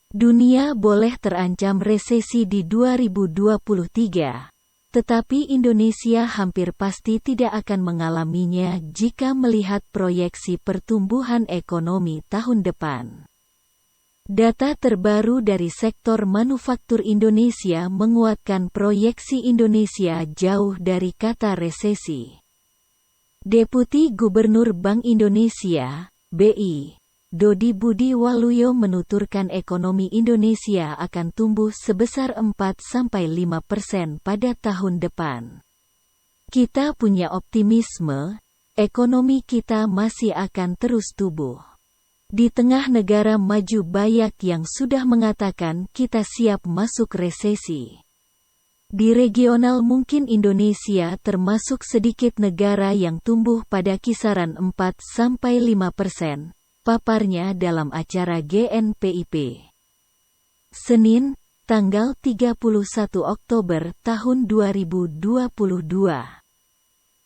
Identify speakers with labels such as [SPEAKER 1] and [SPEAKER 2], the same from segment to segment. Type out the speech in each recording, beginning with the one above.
[SPEAKER 1] Dunia boleh terancam resesi di 2023, tetapi Indonesia hampir pasti tidak akan mengalaminya jika melihat proyeksi pertumbuhan ekonomi tahun depan. Data terbaru dari sektor manufaktur Indonesia menguatkan proyeksi Indonesia jauh dari kata resesi. Deputi Gubernur Bank Indonesia, BI, Dodi Budi Waluyo menuturkan ekonomi Indonesia akan tumbuh sebesar 4–5% pada tahun depan. Kita punya optimisme, ekonomi kita masih akan terus tumbuh. Di tengah negara maju banyak yang sudah mengatakan kita siap masuk resesi. Di regional mungkin Indonesia termasuk sedikit negara yang tumbuh pada kisaran 4–5%, paparnya dalam acara GNPIP. Senin, tanggal 31 Oktober tahun 2022.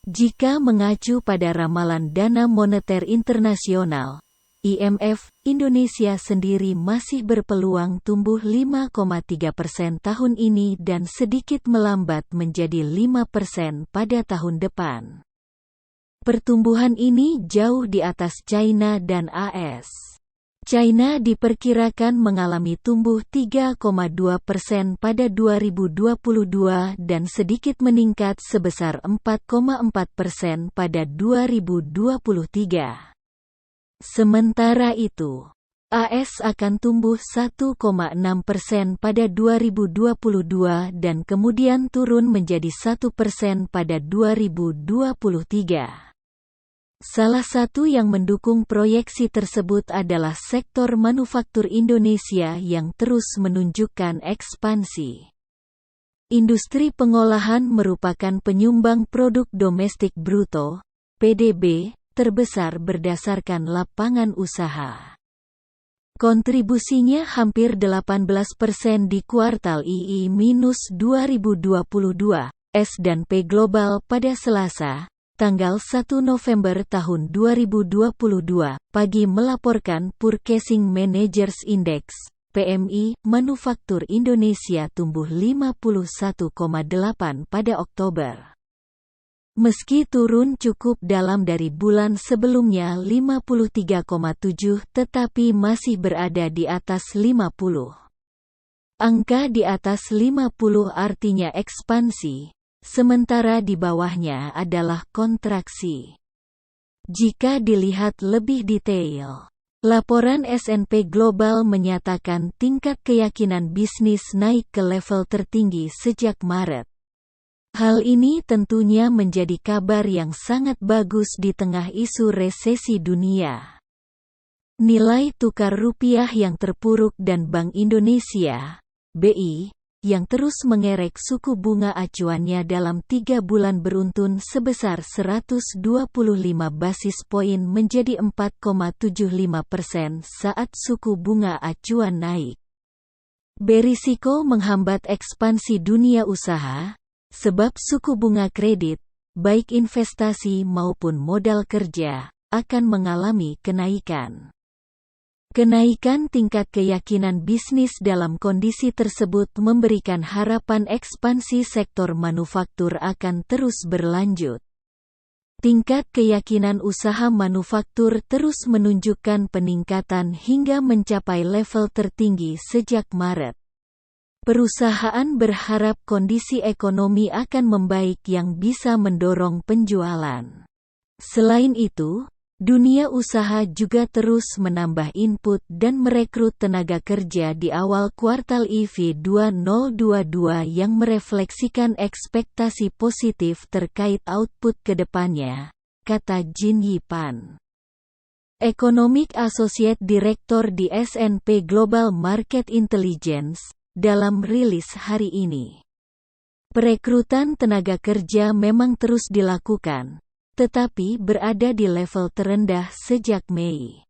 [SPEAKER 1] Jika mengacu pada ramalan Dana Moneter Internasional, IMF, Indonesia sendiri masih berpeluang tumbuh 5,3% tahun ini dan sedikit melambat menjadi 5% pada tahun depan. Pertumbuhan ini jauh di atas China dan AS. China diperkirakan mengalami tumbuh 3,2% pada 2022 dan sedikit meningkat sebesar 4,4% pada 2023. Sementara itu, AS akan tumbuh 1,6% pada 2022 dan kemudian turun menjadi 1% pada 2023. Salah satu yang mendukung proyeksi tersebut adalah sektor manufaktur Indonesia yang terus menunjukkan ekspansi. Industri pengolahan merupakan penyumbang produk domestik bruto, PDB, terbesar berdasarkan lapangan usaha. Kontribusinya hampir 18% di kuartal II-2022, S&P Global pada Selasa, tanggal 1 November tahun 2022, pagi melaporkan Purchasing Managers Index, PMI, manufaktur Indonesia tumbuh 51,8 pada Oktober. Meski turun cukup dalam dari bulan sebelumnya 53,7 tetapi masih berada di atas 50. Angka di atas 50 artinya ekspansi, sementara di bawahnya adalah kontraksi. Jika dilihat lebih detail, laporan S&P Global menyatakan tingkat keyakinan bisnis naik ke level tertinggi sejak Maret. Hal ini tentunya menjadi kabar yang sangat bagus di tengah isu resesi dunia. Nilai tukar rupiah yang terpuruk dan Bank Indonesia, BI, yang terus mengerek suku bunga acuannya dalam 3 bulan beruntun sebesar 125 basis poin menjadi 4,75% saat suku bunga acuan naik. Berisiko menghambat ekspansi dunia usaha, sebab suku bunga kredit, baik investasi maupun modal kerja, akan mengalami kenaikan. Kenaikan tingkat keyakinan bisnis dalam kondisi tersebut memberikan harapan ekspansi sektor manufaktur akan terus berlanjut. Tingkat keyakinan usaha manufaktur terus menunjukkan peningkatan hingga mencapai level tertinggi sejak Maret. Perusahaan berharap kondisi ekonomi akan membaik yang bisa mendorong penjualan. Selain itu, dunia usaha juga terus menambah input dan merekrut tenaga kerja di awal kuartal IV2022 yang merefleksikan ekspektasi positif terkait output ke depannya, kata Jin Yipan, Economic Associate Director di S&P Global Market Intelligence, dalam rilis hari ini. Perekrutan tenaga kerja memang terus dilakukan, tetapi berada di level terendah sejak Mei.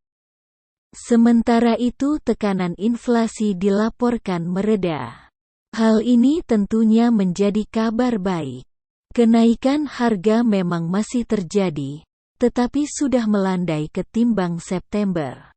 [SPEAKER 1] Sementara itu tekanan inflasi dilaporkan mereda. Hal ini tentunya menjadi kabar baik. Kenaikan harga memang masih terjadi, tetapi sudah melandai ketimbang September.